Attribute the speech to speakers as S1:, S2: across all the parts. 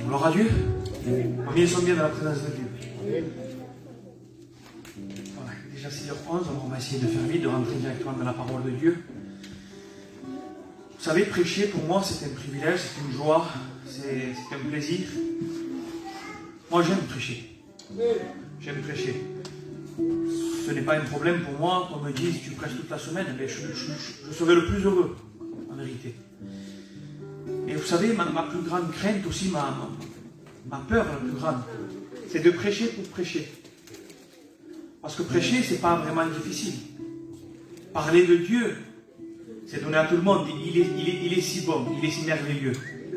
S1: Gloire à Dieu. Combien sont bien dans la présence de Dieu? Voilà, déjà 6h11, alors on va essayer de faire vite, de rentrer directement dans la parole de Dieu. Vous savez, prêcher pour moi c'est un privilège, c'est une joie, c'est un plaisir. Moi j'aime prêcher. J'aime prêcher. Ce n'est pas un problème pour moi qu'on me dise tu prêches toute la semaine, mais je serai le plus heureux, en vérité. Et vous savez, ma plus grande crainte aussi, ma peur la plus grande, c'est de prêcher pour prêcher. Parce que prêcher, c'est pas vraiment difficile. Parler de Dieu, c'est donné à tout le monde. Il est si bon, il est si merveilleux.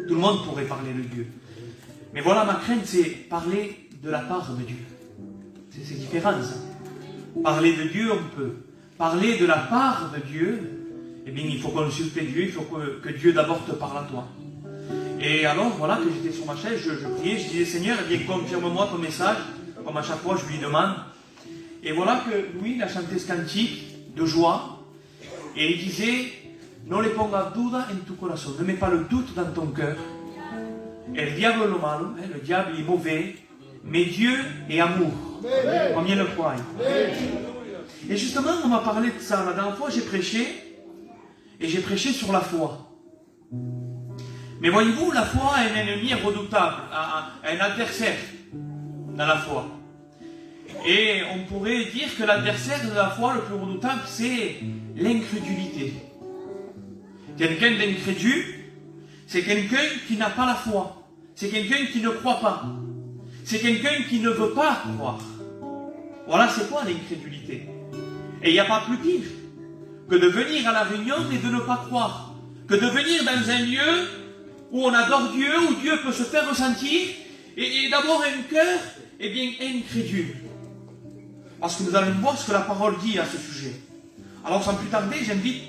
S1: Tout le monde pourrait parler de Dieu. Mais voilà, ma crainte, c'est parler de la part de Dieu. C'est différent, ça. Parler de Dieu, on peut. Parler de la part de Dieu, eh bien, il faut consulter Dieu, il faut que Dieu d'abord te parle à toi. Et alors, voilà, que j'étais sur ma chaise, je priais, je disais, Seigneur, eh bien, confirme-moi ton message, comme à chaque fois, je lui demande. Et voilà que Louis, il a chanté ce cantique de joie, et il disait, non le pongas duda en tu corazón, ne mets pas le doute dans ton cœur. Et le diable est malo, le diable est mauvais, mais Dieu est amour. Combien le croient? Et justement, on m'a parlé de ça. La dernière fois, j'ai prêché, et j'ai prêché sur la foi. Mais voyez-vous, la foi est un ennemi redoutable, un adversaire dans la foi. Et on pourrait dire que l'adversaire de la foi le plus redoutable, c'est l'incrédulité. Quelqu'un d'incrédule, c'est quelqu'un qui n'a pas la foi. C'est quelqu'un qui ne croit pas. C'est quelqu'un qui ne veut pas croire. Voilà, c'est quoi l'incrédulité? Et il n'y a pas plus pire que de venir à la réunion et de ne pas croire. Que de venir dans un lieu où on adore Dieu, où Dieu peut se faire ressentir, et d'avoir un cœur, eh bien, incrédule. Parce que nous allons voir ce que la parole dit à ce sujet. Alors, sans plus tarder, j'invite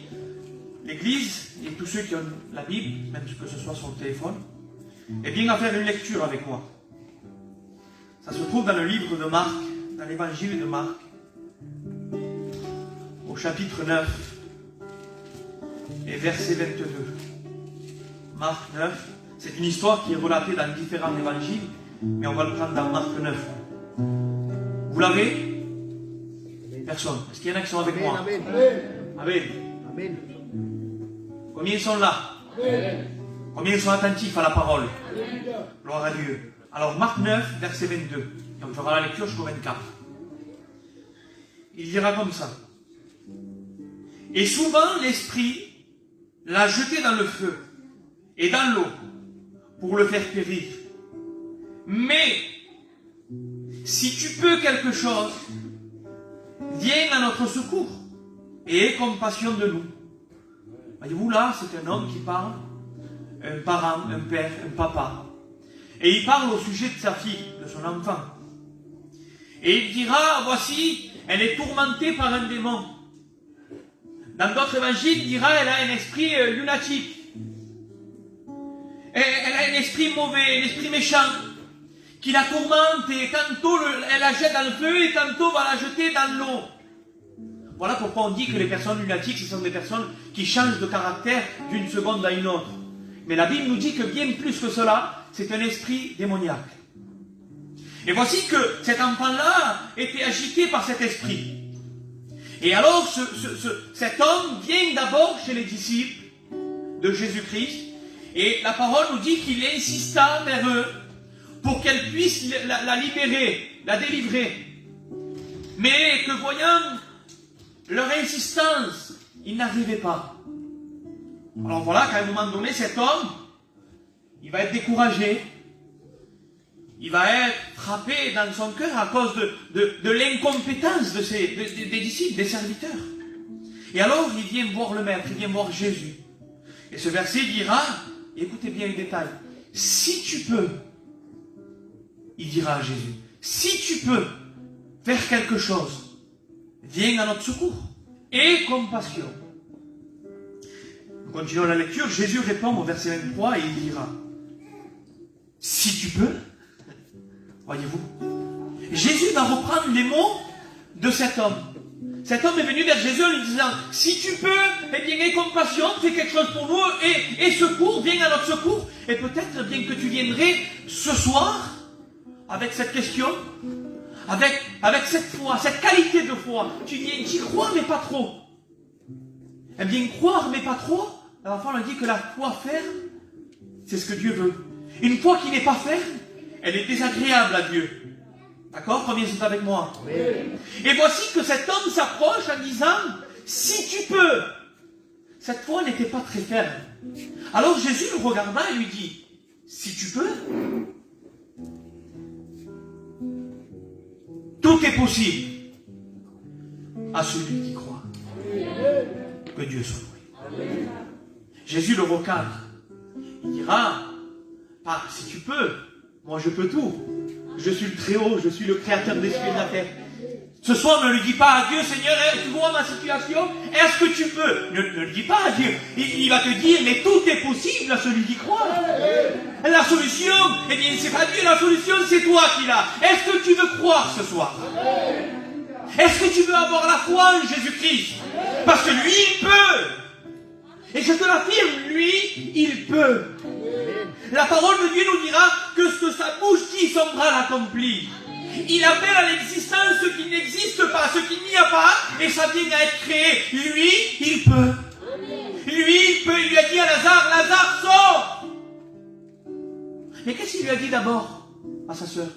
S1: l'Église et tous ceux qui ont la Bible, même que ce soit sur le téléphone, eh bien, à faire une lecture avec moi. Ça se trouve dans le livre de Marc, dans l'évangile de Marc, au chapitre 9, et verset 22. Marc 9, c'est une histoire qui est relatée dans différents évangiles, mais on va le prendre dans Marc 9. Vous l'avez? Personne. Est-ce qu'il y en a qui sont avec moi?
S2: Amen.
S1: Amen.
S2: Amen.
S1: Combien sont là? Combien sont attentifs à la parole? Gloire à Dieu. Alors Marc 9, verset 22. Donc je ferai la lecture jusqu'au 24. Il dira comme ça. Et souvent l'Esprit l'a jeté dans le feu et dans l'eau pour le faire périr. Mais si tu peux quelque chose, viens à notre secours et aie compassion de nous. Voyez-vous là, c'est un homme qui parle, un parent, un père, un papa. Et il parle au sujet de sa fille, de son enfant. Et il dira, voici, elle est tourmentée par un démon. Dans d'autres évangiles, il dira, elle a un esprit lunatique. Elle a un esprit mauvais, un esprit méchant, qui la tourmente et tantôt elle la jette dans le feu et tantôt va la jeter dans l'eau. Voilà pourquoi on dit que les personnes lunatiques, ce sont des personnes qui changent de caractère d'une seconde à une autre. Mais la Bible nous dit que bien plus que cela, c'est un esprit démoniaque. Et voici que cet enfant-là était agité par cet esprit. Et alors, cet homme vient d'abord chez les disciples de Jésus-Christ, et la parole nous dit qu'il insista vers eux pour qu'elle puisse la libérer, la délivrer. Mais que voyant leur insistance, ils n'arrivaient pas. Alors voilà qu'à un moment donné, cet homme, il va être découragé. Il va être frappé dans son cœur à cause de l'incompétence des disciples, des serviteurs. Et alors, il vient voir le Maître, il vient voir Jésus. Et ce verset dira, écoutez bien les détails, si tu peux, il dira à Jésus, si tu peux faire quelque chose, viens à notre secours. Et compassion. Nous continuons la lecture. Jésus répond au verset 23 et il dira, si tu peux, voyez-vous, Jésus va reprendre les mots de cet homme. Cet homme est venu vers Jésus en lui disant, si tu peux, eh bien, aie compassion, fais quelque chose pour nous, et secours, viens à notre secours, et peut-être bien que tu viendrais ce soir, avec cette question, avec cette foi, cette qualité de foi, tu y crois mais pas trop. Eh bien, croire mais pas trop, la fois on a dit que la foi ferme, c'est ce que Dieu veut. Une foi qui n'est pas ferme, elle est désagréable à Dieu. D'accord? Combien sont avec moi? Oui. Et voici que cet homme s'approche en disant, si tu peux. Cette foi n'était pas très ferme. Alors Jésus le regarda et lui dit, si tu peux, tout est possible à celui qui croit. Que Dieu soit loué. Jésus le recadre. Il dira, ah, si tu peux, moi je peux tout. Je suis le Très-Haut, je suis le Créateur des cieux et de la terre. Ce soir, ne lui dis pas à Dieu, Seigneur, tu vois ma situation, est-ce que tu peux? Ne le dis pas à Dieu. Il va te dire, mais tout est possible à celui qui croit. La solution, eh bien, c'est pas Dieu, la solution, c'est toi qui l'as. Est-ce que tu veux croire ce soir? Est-ce que tu veux avoir la foi en Jésus-Christ? Parce que lui, il peut. Et je te l'affirme, lui, il peut. La parole de Dieu nous dira que ce que sa bouche dit, son bras l'accomplit. Il appelle à l'existence ce qui n'existe pas, ce qu'il n'y a pas, et ça vient à être créé. Lui, il peut. Lui, il peut. Il lui a dit à Lazare, Lazare, sors. Mais qu'est-ce qu'il lui a dit d'abord à sa sœur?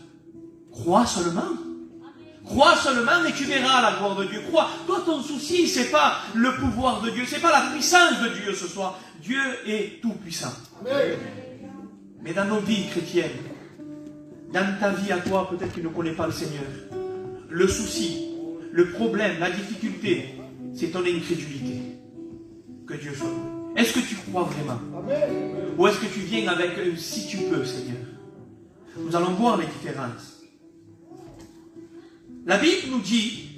S1: Crois seulement. Crois seulement et tu verras la gloire de Dieu. Crois. Toi, ton souci, c'est pas le pouvoir de Dieu, c'est pas la puissance de Dieu ce soir. Dieu est tout puissant. Amen. Mais dans nos vies chrétiennes, dans ta vie à toi, peut-être que tu ne connais pas le Seigneur. Le souci, le problème, la difficulté, c'est ton incrédulité. Que Dieu soit. Est-ce que tu crois vraiment? Amen. Ou est-ce que tu viens avec si tu peux, Seigneur? Nous allons voir les différences. La Bible nous dit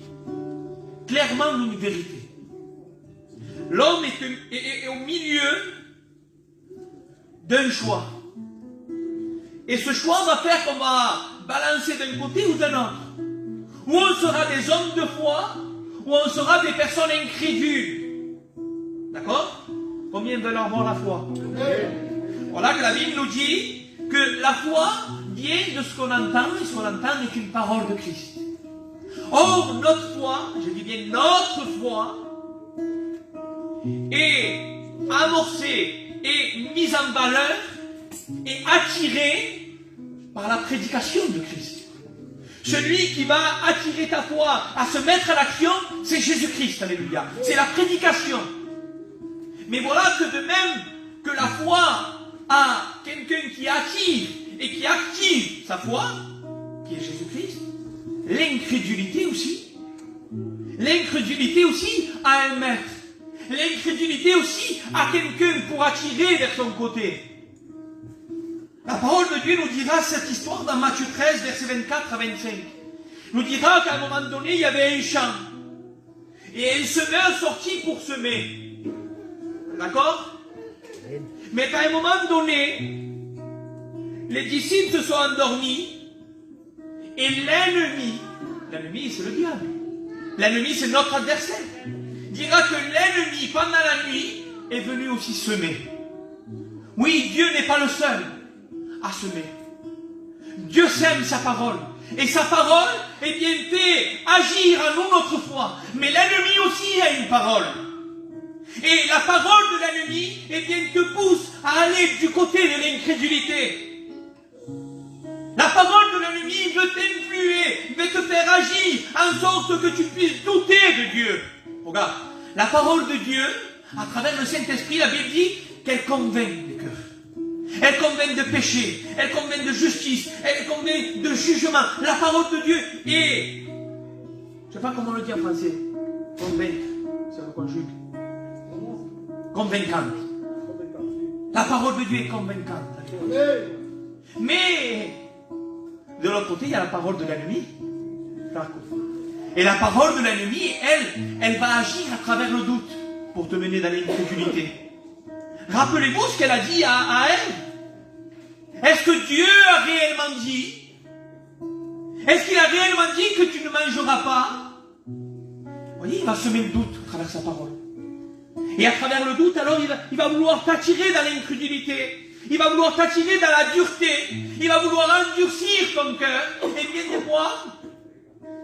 S1: clairement une vérité. L'homme est au milieu d'un choix. Et ce choix va faire qu'on va balancer d'un côté ou d'un autre. Ou on sera des hommes de foi, ou on sera des personnes incrédules. D'accord? Combien veulent avoir la foi? Voilà que la Bible nous dit que la foi vient de ce qu'on entend, et ce qu'on entend est une parole de Christ. Or, notre foi, je dis bien notre foi, est amorcée et mise en valeur et attiré par la prédication de Christ. Celui qui va attirer ta foi à se mettre à l'action, c'est Jésus-Christ, alléluia. C'est la prédication. Mais voilà que de même que la foi a quelqu'un qui attire et qui active sa foi, qui est Jésus-Christ, l'incrédulité aussi. L'incrédulité aussi a un maître. L'incrédulité aussi a quelqu'un pour attirer vers son côté. La parole de Dieu nous dira cette histoire dans Matthieu 13, versets 24 à 25. Nous dira qu'à un moment donné, il y avait un champ. Et un semeur sortit pour semer. D'accord? Mais à un moment donné, les disciples se sont endormis. Et l'ennemi c'est le diable. L'ennemi c'est notre adversaire. Dira que l'ennemi, pendant la nuit, est venu aussi semer. Oui, Dieu n'est pas le seul à semer. Dieu sème sa parole. Et sa parole, eh bien, fait agir en nous notre foi. Mais l'ennemi aussi a une parole. Et la parole de l'ennemi, eh bien, te pousse à aller du côté de l'incrédulité. La parole de l'ennemi veut t'influer, veut te faire agir en sorte que tu puisses douter de Dieu. Regarde, la parole de Dieu, à travers le Saint-Esprit, la Bible dit qu'elle convainc les cœurs. Elle convainc de péché, elle convainc de justice, elle convainc de jugement. La parole de Dieu est, je ne sais pas comment on le dit en français, convaincre, ça me conjugue. Convaincante. La parole de Dieu est convaincante. Mais, de l'autre côté, il y a la parole de l'ennemi. Et la parole de l'ennemi, elle va agir à travers le doute pour te mener dans l'incrédulité. Rappelez-vous ce qu'elle a dit à elle. Est-ce que Dieu a réellement dit? Est-ce qu'il a réellement dit que tu ne mangeras pas? Vous voyez, il va semer le doute à travers sa parole. Et à travers le doute, alors il va vouloir t'attirer dans l'incrédulité. Il va vouloir t'attirer dans la dureté. Il va vouloir endurcir ton cœur. Et bien des fois,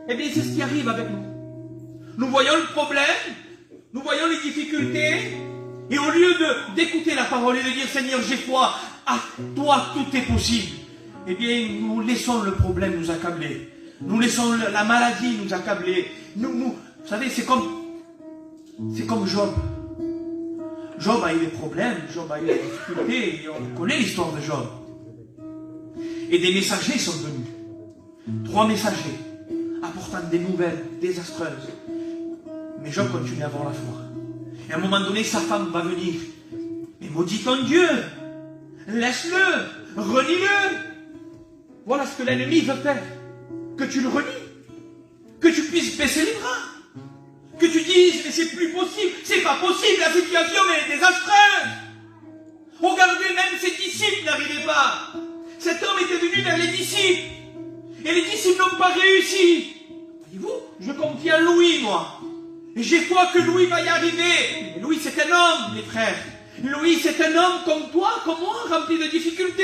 S1: c'est ce qui arrive avec nous. Nous voyons le problème, nous voyons les difficultés, et au lieu d'écouter la parole et de dire Seigneur, j'ai foi, à toi tout est possible, nous laissons le problème nous accabler. Nous laissons la maladie nous accabler. Vous savez, c'est comme Job. Job a eu des problèmes, Job a eu des difficultés, et on connaît l'histoire de Job. Et des messagers sont venus. 3 messagers, apportant des nouvelles désastreuses. Mais Job continue à avoir la foi. Et à un moment donné, sa femme va venir. Mais maudis ton Dieu, laisse-le, relie-le. Voilà ce que l'ennemi veut faire. Que tu le relies, que tu puisses baisser les bras. Que tu dises, mais c'est plus possible, c'est pas possible, la situation est désastreuse. Regardez, même ses disciples n'arrivaient pas. Cet homme était venu vers les disciples. Et les disciples n'ont pas réussi. Voyez-vous, je confie à Louis, moi. Et j'ai foi que Louis va y arriver. Et Louis, c'est un homme, mes frères. Louis, c'est un homme comme toi, comme moi, rempli de difficultés.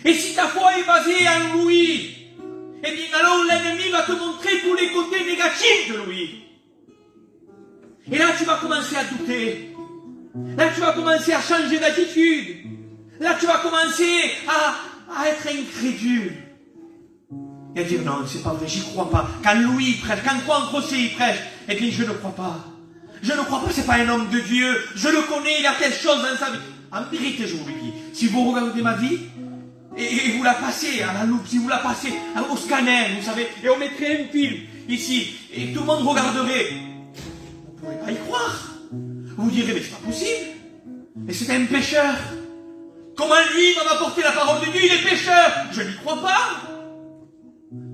S1: Et si ta foi est basée en Louis, alors l'ennemi va te montrer tous les côtés négatifs de Louis. Et là, tu vas commencer à douter. Là, tu vas commencer à changer d'attitude. Là, tu vas commencer à être incrédule. Et à dire, non, c'est pas vrai, j'y crois pas. Quand Louis prêche, quand Juan José il prêche, je ne crois pas. Je ne crois pas, c'est pas un homme de Dieu. Je le connais, il a telle chose dans sa vie. En vérité, je vous le dis, si vous regardez ma vie, et vous la passez à la loupe, si vous la passez au scanner, vous savez, et on mettrait un film ici, et tout le monde regarderait, vous ne pourrez pas y croire. Vous vous direz, mais c'est pas possible. Mais c'est un pécheur. Comment lui va m'apporter la parole de Dieu, il est pécheur. Je n'y crois pas.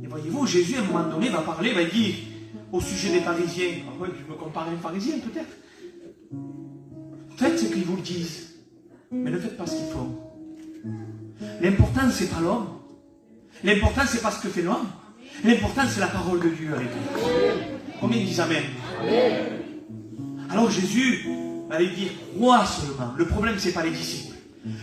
S1: Et voyez-vous, Jésus, à un moment donné, va parler, va dire, au sujet des pharisiens, je me compare à un pharisien peut-être. Faites ce qu'ils vous le disent, mais ne faites pas ce qu'ils font. L'important, c'est pas l'homme. L'important, c'est pas ce que fait l'homme. L'important, c'est la parole de Dieu avec nous. Combien disent Amen? Alors Jésus va lui dire, crois seulement. Le problème, c'est pas les disciples.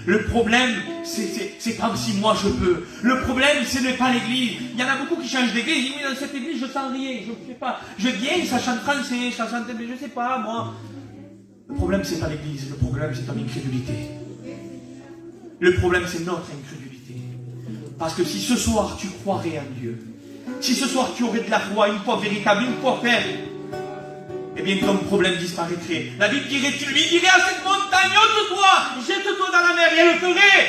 S1: Le problème, c'est pas si moi je peux. Le problème, ce n'est pas l'église. Il y en a beaucoup qui changent d'église. Ils disent, oui, dans cette église, je sens rien. Je ne sais pas. Je viens, ça chante français, ça chante, mais je sais pas, moi. Le problème, c'est pas l'église. Le problème, c'est ton incrédulité. Le problème, c'est notre incrédulité. Parce que si ce soir, tu croirais en Dieu, si ce soir, tu aurais de la foi, une foi véritable, une foi ferme, ton problème disparaîtrait. La Bible dirait, tu lui dirais à cette montagne, ôte-toi, jette-toi dans la mer, et elle le ferait.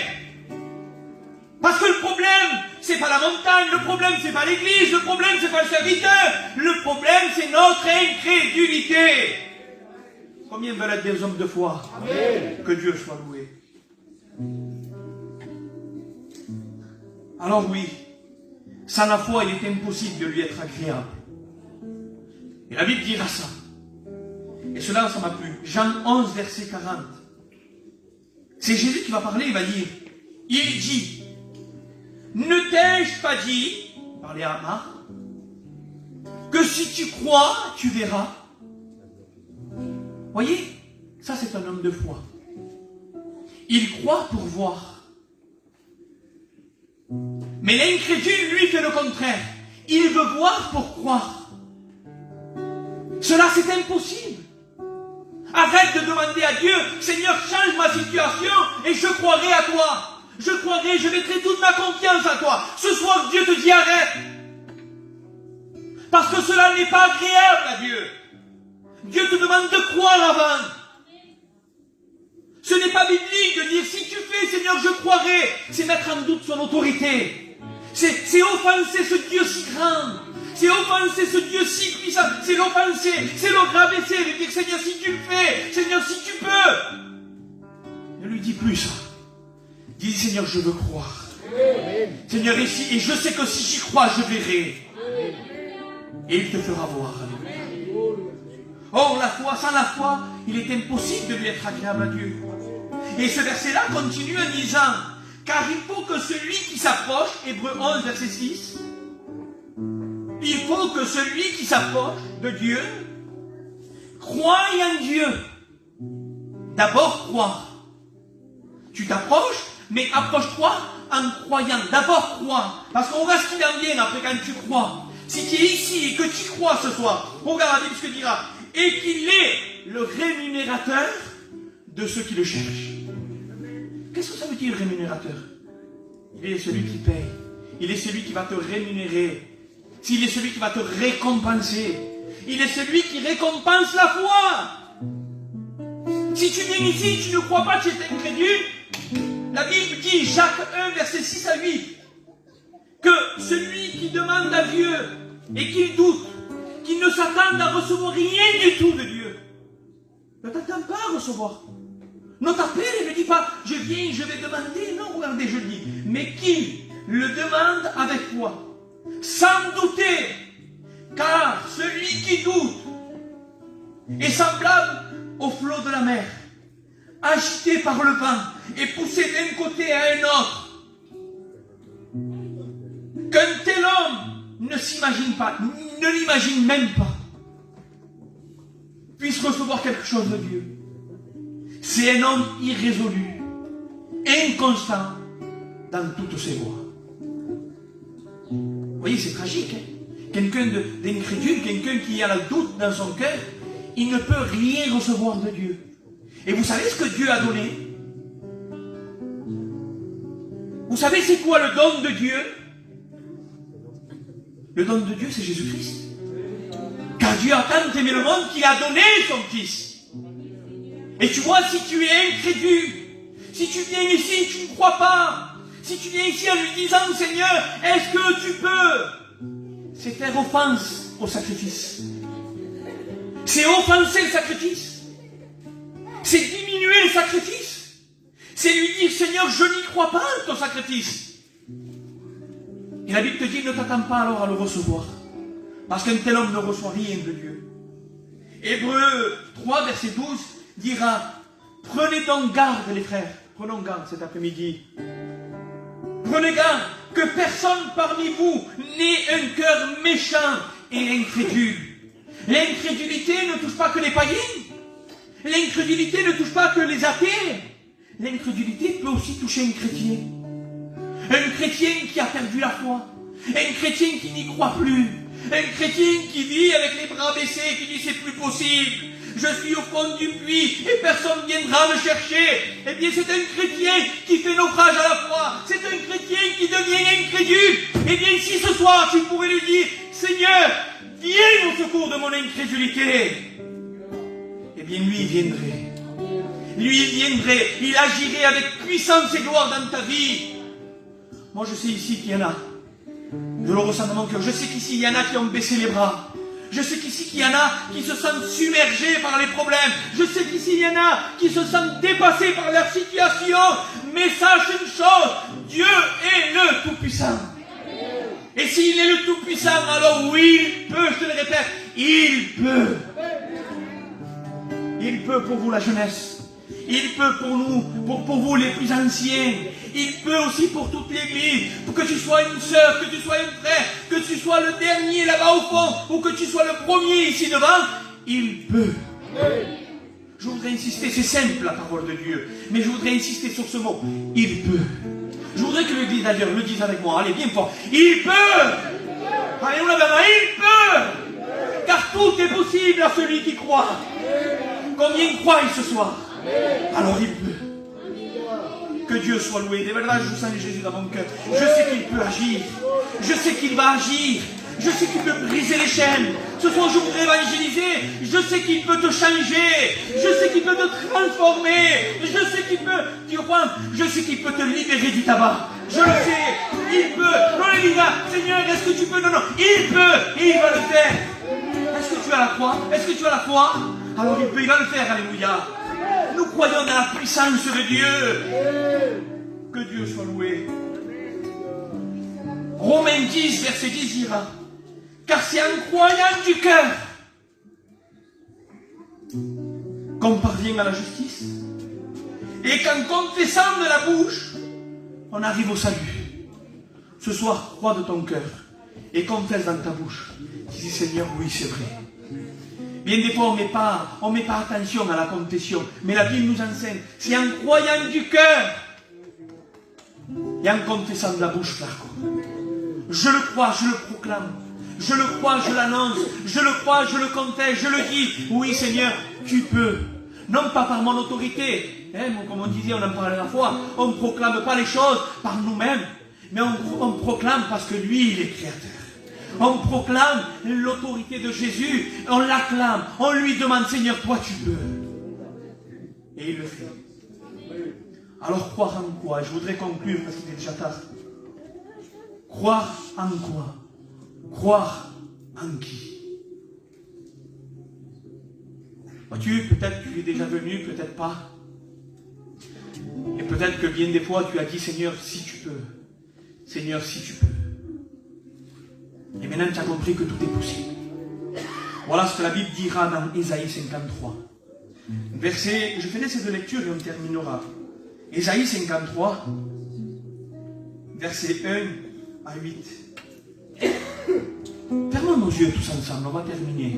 S1: Parce que le problème, c'est pas la montagne, le problème, c'est pas l'église, le problème, c'est pas le serviteur, le problème, c'est notre incrédulité. Combien veulent être des hommes de foi? Amen. Que Dieu soit loué. Alors oui, sans la foi, il est impossible de lui être agréable. Et la Bible dira ça. Et cela, ça m'a plu. Jean 11, verset 40. C'est Jésus qui va parler, il va dire, il dit, ne t'ai-je pas dit, parler à Marc, que si tu crois, tu verras. Voyez, ça c'est un homme de foi. Il croit pour voir. Mais l'incrédule, lui, fait le contraire. Il veut voir pour croire. Cela, c'est impossible. Arrête de demander à Dieu, Seigneur, change ma situation et je croirai à toi. Je croirai, je mettrai toute ma confiance à toi. Ce soir, Dieu te dit arrête. Parce que cela n'est pas agréable à Dieu. Dieu te demande de croire avant. Ce n'est pas biblique de dire, si tu fais, Seigneur, je croirai. C'est mettre en doute son autorité. C'est offenser ce Dieu si grand. C'est offenser ce Dieu si puissant. C'est l'offenser. C'est le rabaisser. De dire, Seigneur, si tu le fais. Seigneur, si tu peux. Ne lui dis plus ça. Dis, Seigneur, je veux croire. Amen. Seigneur, et je sais que si j'y crois, je verrai. Amen. Et il te fera voir. Amen. Or, la foi, sans la foi, il est impossible de lui être agréable à Dieu. Et ce verset-là continue en disant, car il faut que celui qui s'approche, Hébreux 11, verset 6, il faut que celui qui s'approche de Dieu croie en Dieu. D'abord croire. Tu t'approches, mais approche-toi en croyant. D'abord crois, parce qu'on voit ce qu'il en vient après quand tu crois. Si tu es ici et que tu crois ce soir, regarde la Bible ce que dira, et qu'il est le rémunérateur de ceux qui le cherchent. Qu'est-ce que ça veut dire rémunérateur? Il est celui qui paye. Il est celui qui va te rémunérer. Il est celui qui va te récompenser. Il est celui qui récompense la foi. Si tu viens ici, tu ne crois pas, tu es incrédule. La Bible dit, Jacques 1, versets 6 à 8, que celui qui demande à Dieu et qu'il doute, qu'il ne s'attende à recevoir rien du tout de Dieu, ne t'attends pas à recevoir. Ne t'appelle et ne dis pas, je viens, je vais demander. Non, regardez, je dis, mais qu'il le demande avec foi, sans douter, car celui qui doute est semblable au flot de la mer, agité par le vent et poussé d'un côté à un autre. Qu'un tel homme ne s'imagine pas, ne l'imagine même pas, puisse recevoir quelque chose de Dieu. C'est un homme irrésolu, inconstant dans toutes ses voies. Vous voyez, c'est tragique. Hein? Quelqu'un d'incrédule, quelqu'un qui a le doute dans son cœur, il ne peut rien recevoir de Dieu. Et vous savez ce que Dieu a donné? Vous savez c'est quoi le don de Dieu? Le don de Dieu, c'est Jésus-Christ. Car Dieu a tant aimé le monde qu'il a donné son Fils. Et tu vois, si tu es incrédule, si tu viens ici, tu ne crois pas, si tu viens ici en lui disant, Seigneur, est-ce que tu peux? C'est faire offense au sacrifice. C'est offenser le sacrifice. C'est diminuer le sacrifice. C'est lui dire, Seigneur, je n'y crois pas à ton sacrifice. Et la Bible te dit, ne t'attends pas alors à le recevoir. Parce qu'un tel homme ne reçoit rien de Dieu. Hébreux 3, verset 12, dira, prenez donc garde les frères. Prenons garde cet après-midi. Prenez garde que personne parmi vous n'ait un cœur méchant et incrédule. L'incrédulité ne touche pas que les païens. L'incrédulité ne touche pas que les athées. L'incrédulité peut aussi toucher un chrétien. Un chrétien qui a perdu la foi. Un chrétien qui n'y croit plus. Un chrétien qui vit avec les bras baissés, qui dit c'est plus possible. Je suis au fond du puits et personne ne viendra me chercher. Eh bien, c'est un chrétien qui fait naufrage à la foi. C'est un chrétien qui devient incrédule. Eh bien, si ce soir, tu pourrais lui dire, Seigneur, viens au secours de mon incrédulité. Eh bien, lui, il viendrait. Lui, il viendrait. Il agirait avec puissance et gloire dans ta vie. Moi, je sais ici qu'il y en a. Je le ressens dans mon cœur. Je sais qu'ici, il y en a qui ont baissé les bras. Je sais qu'ici, qu'il y en a qui se sentent submergés par les problèmes. Je sais qu'ici, il y en a qui se sentent dépassés par leur situation. Mais sache une chose, Dieu est le Tout-Puissant. Et s'il est le Tout-Puissant, alors oui, il peut, je te le répète, il peut. Il peut pour vous la jeunesse. Il peut pour nous, pour vous les plus anciens. Il peut aussi pour toute l'église. Pour que tu sois une sœur, que tu sois un frère, que tu sois le dernier là-bas au fond, ou que tu sois le premier ici devant. Il peut. Je voudrais insister, c'est simple la parole de Dieu, mais je voudrais insister sur ce mot. Il peut. Je voudrais que l'église d'ailleurs le dise avec moi. Allez, bien fort. Il peut. Allez, on lève la main. Il peut. Car tout est possible à celui qui croit. Combien croient ce soir? Alors il peut. Que Dieu soit loué. Dès maintenant, je sens Jésus dans mon cœur. Je sais qu'il peut agir. Je sais qu'il va agir. Je sais qu'il peut briser les chaînes. Ce soir, je voudrais évangéliser. Je sais qu'il peut te changer. Je sais qu'il peut te transformer. Je sais qu'il peut, tu comprends? Je sais qu'il peut te libérer du tabac. Je le sais. Il peut. Non, les gars, Seigneur, est-ce que tu peux? Non, non. Il peut. Et il va le faire. Est-ce que tu as la foi? Est-ce que tu as la foi? Alors il peut, il va le faire. Alléluia. Nous croyons dans la puissance de Dieu. Que Dieu soit loué. Romains 10, verset 10 dira, car c'est en croyant du cœur qu'on parvient à la justice, et qu'en confessant de la bouche, on arrive au salut. Ce soir, crois de ton cœur et confesse dans ta bouche. Dis, Seigneur, oui, c'est vrai. Bien des fois, on met pas attention à la confession, mais la Bible nous enseigne, c'est en croyant du cœur et en confessant de la bouche, frère. Je le crois, je le proclame. Je le crois, je l'annonce. Je le crois, je le conteste, je le dis. Oui, Seigneur, tu peux. Non pas par mon autorité. Comme on disait, on en parlait la fois. On ne proclame pas les choses par nous-mêmes. Mais on proclame parce que lui, il est créateur. On proclame l'autorité de Jésus. On l'acclame. On lui demande, Seigneur, toi tu peux. Et il le fait. Alors croire en quoi? Je voudrais conclure parce qu'il est déjà tard. Croire en quoi? Croire en qui? Vois-tu, peut-être tu es déjà venu, peut-être pas. Et peut-être que bien des fois tu as dit, Seigneur, si tu peux. Seigneur, si tu peux. Et maintenant tu as compris que tout est possible. Voilà ce que la Bible dira dans Ésaïe 53. Verset, je ferai ces deux lectures et on terminera. Ésaïe 53, verset 1 à 8. Fermons nos yeux tous ensemble, on va terminer.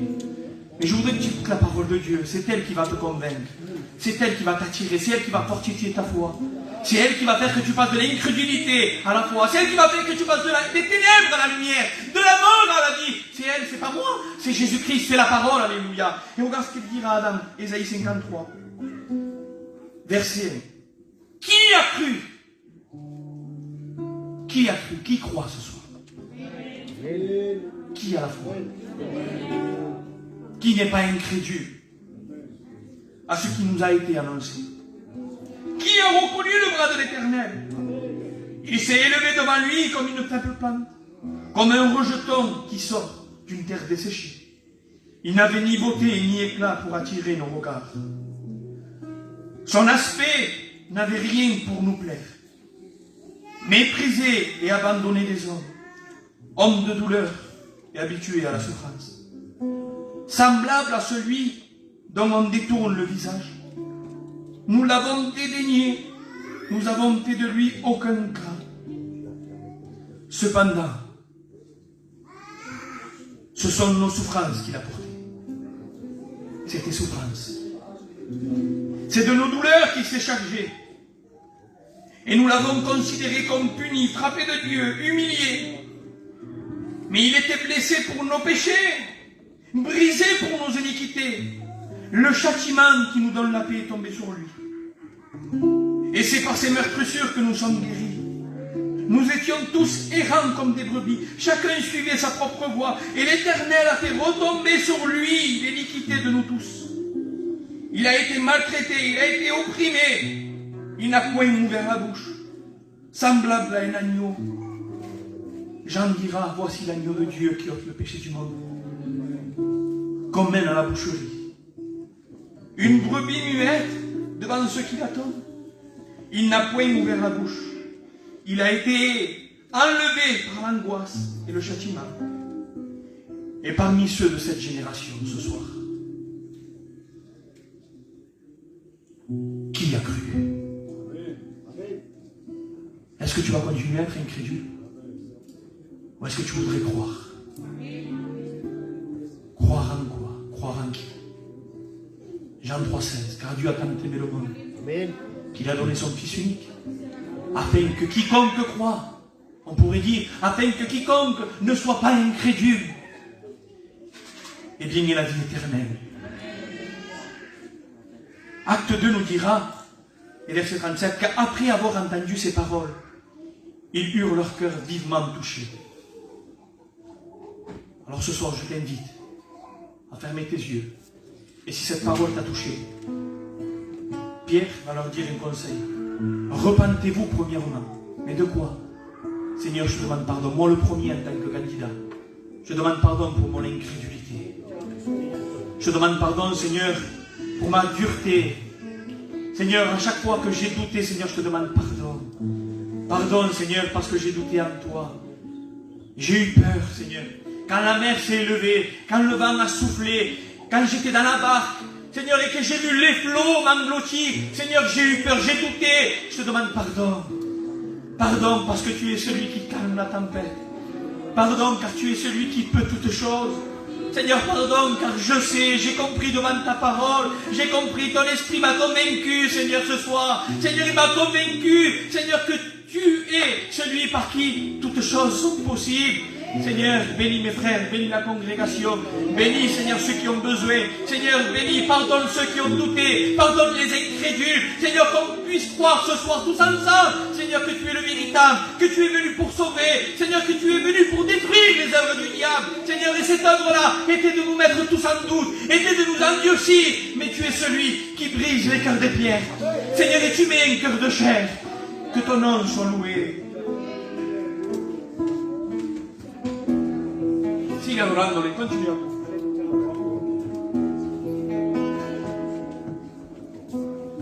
S1: Mais je voudrais que tu écoutes la parole de Dieu. C'est elle qui va te convaincre. C'est elle qui va t'attirer. C'est elle qui va fortifier ta foi. C'est elle qui va faire que tu passes de l'incrédulité à la foi. C'est elle qui va faire que tu passes des ténèbres à la lumière, de la mort à la vie. C'est elle, c'est pas moi. C'est Jésus-Christ, c'est la parole, alléluia. Et regarde ce qu'il dira dans Ésaïe 53. Verset 1. Qui a cru? Qui a cru? Qui croit ce soir? Qui a la foi? Qui n'est pas incrédule à ce qui nous a été annoncé? Qui a reconnu le bras de l'Éternel? Il s'est élevé devant lui comme une faible plante, comme un rejeton qui sort d'une terre desséchée. Il n'avait ni beauté ni éclat pour attirer nos regards. Son aspect n'avait rien pour nous plaire. Méprisé et abandonné des hommes, homme de douleur et habitué à la souffrance. Semblable à celui dont on détourne le visage. Nous l'avons dédaigné, nous avons fait de lui aucun cas. Cependant, ce sont nos souffrances qu'il a portées. C'est tes souffrances. C'est de nos douleurs qu'il s'est chargé. Et nous l'avons considéré comme puni, frappé de Dieu, humilié. Mais il était blessé pour nos péchés, brisé pour nos iniquités. Le châtiment qui nous donne la paix est tombé sur lui. Et c'est par ses meurtrissures que nous sommes guéris. Nous étions tous errants comme des brebis. Chacun suivait sa propre voie. Et l'Éternel a fait retomber sur lui l'iniquité de nous tous. Il a été maltraité, il a été opprimé. Il n'a point ouvert la bouche. Semblable à un agneau. Jean dira, voici l'agneau de Dieu qui ôte le péché du monde. Qu'on mène à la boucherie. Une brebis muette devant ceux qui l'attendent. Il n'a point ouvert la bouche. Il a été enlevé par l'angoisse et le châtiment. Et parmi ceux de cette génération ce soir, qui a cru? Est-ce que tu vas continuer à être incrédule? Ou est-ce que tu voudrais croire? Croire en quoi? Croire en qui? Jean 3,16. Car Dieu a tant aimé le monde qu'il a donné son Fils unique, afin que quiconque croit, on pourrait dire, afin que quiconque ne soit pas incrédule, eh bien il a la vie éternelle. Acte 2 nous dira, et verset 37, qu'après avoir entendu ces paroles, ils eurent leur cœur vivement touché. Alors ce soir, je t'invite à fermer tes yeux. Et si cette parole t'a touché, Pierre va leur dire un conseil. Repentez-vous premièrement. Mais de quoi? Seigneur, je te demande pardon. Moi le premier en tant que candidat. Je demande pardon pour mon incrédulité. Je demande pardon, Seigneur, pour ma dureté. Seigneur, à chaque fois que j'ai douté, Seigneur, je te demande pardon. Pardon, Seigneur, parce que j'ai douté en toi. J'ai eu peur, Seigneur. Quand la mer s'est élevée, quand le vent a soufflé, quand j'étais dans la barque, Seigneur, et que j'ai vu les flots m'engloutir, Seigneur, j'ai eu peur, j'ai douté. Je te demande pardon. Pardon, parce que tu es celui qui calme la tempête. Pardon, car tu es celui qui peut toutes choses. Seigneur, pardon, car je sais, j'ai compris devant ta parole, j'ai compris, ton esprit m'a convaincu, Seigneur, ce soir. Seigneur, il m'a convaincu, Seigneur, que tu es par qui toutes choses sont possibles. Seigneur, bénis mes frères, bénis la congrégation, bénis, Seigneur, ceux qui ont besoin. Seigneur, bénis, pardonne ceux qui ont douté, pardonne les incrédules. Seigneur, qu'on puisse croire ce soir tous ensemble. Seigneur, que tu es le véritable, que tu es venu pour sauver. Seigneur, que tu es venu pour détruire les œuvres du diable. Seigneur, et cette œuvre-là était de nous mettre tous en doute, était de nous endurcir. Mais tu es celui qui brise les cœurs des pierres. Seigneur, et tu mets un cœur de chair. Que ton nom soit loué. Siga adorándole, continúa.